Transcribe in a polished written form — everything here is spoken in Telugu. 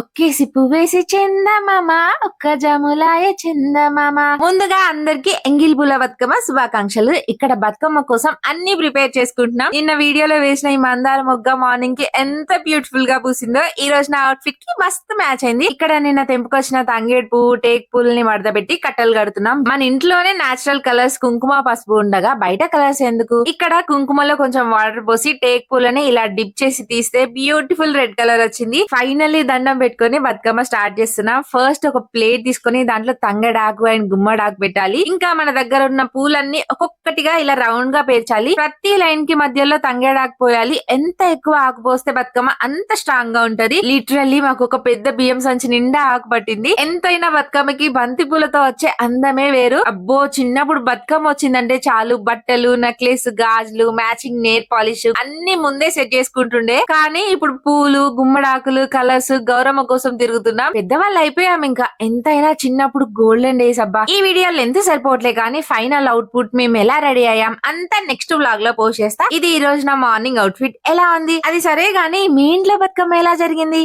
ఒక్కేసి పువ్వేసి చందమామ ఒక్క జాములాయ చందమామ. ముందుగా అందరికి ఎంగిల్ పూల బతుకమ్మ శుభాకాంక్షలు. ఇక్కడ బతుకమ్మ కోసం అన్ని ప్రిపేర్ చేసుకుంటున్నాం. నిన్న వీడియోలో వేసిన ఈ మందార మొగ్గ మార్నింగ్ కి ఎంత బ్యూటిఫుల్ గా పూసిందో ఈ రోజు నా అవుట్ఫిట్ కి మస్తు మ్యాచ్ అయింది. ఇక్కడ నిన్న తెంపుకొచ్చిన తంగేడు పువ్వు టేక్ పూలని మడతపెట్టి కట్టలు కడుతున్నాం. మన ఇంట్లోనే నేచురల్ కలర్స్ కుంకుమ పసుపు ఉండగా బయట కలర్స్ ఎందుకు? ఇక్కడ కుంకుమలో కొంచెం వాటర్ పోసి టేక్ పూలని ఇలా డిప్ చేసి తీస్తే బ్యూటిఫుల్ రెడ్ కలర్ వచ్చింది. ఫైనల్లీ దండం పెట్టుకొని బతుకమ్మ స్టార్ట్ చేస్తున్నాం. ఫస్ట్ ఒక ప్లేట్ తీసుకొని దాంట్లో తంగడాకు అండ్ గుమ్మడాకు పెట్టాలి. ఇంకా మన దగ్గర ఉన్న పూలన్నీ ఒక్కొక్కటిగా ఇలా రౌండ్ గా పేర్చాలి. ప్రతి లైన్ కి మధ్యలో తంగడాకు పోయాలి. ఎంత ఎక్కువ ఆకు పోస్తే బతుకమ్మ అంత స్ట్రాంగ్ గా ఉంటది. లిటరల్లీ మాకు ఒక పెద్ద బియ్యం సంచి నిండా ఆకు పట్టింది. ఎంతైనా బతుకమ్మకి బంతి పూలతో వచ్చే అందమే వేరు. అబ్బో, చిన్నప్పుడు బతుకమ్మ వచ్చిందంటే చాలు బట్టలు, నెక్లెస్, గాజులు, మ్యాచింగ్ నెయిల్ పాలిష్ అన్ని ముందే సెట్ చేసుకుంటుండే. కానీ ఇప్పుడు పూలు, గుమ్మడాకులు, కలర్స్, గౌరమ్మ కోసం తిరుగుతున్నాం. పెద్దవాళ్ళు అయిపోయాం. ఇంకా ఎంతైనా చిన్నప్పుడు గోల్డెన్ డేస్. అబ్బా, ఈ వీడియో లెంత్ సరిపోవట్లే కానీ ఫైనల్ అవుట్పుట్ మేము ఎలా రెడీ అయ్యాం అంతా నెక్స్ట్ వ్లాగ్ లో పోస్ట్ చేస్తా. ఇది ఈ రోజు నా మార్నింగ్ అవుట్ఫిట్. ఎలా ఉంది? అది సరే గానీ మీ ఇంట్లో బతుకమ్మ ఎలా జరిగింది?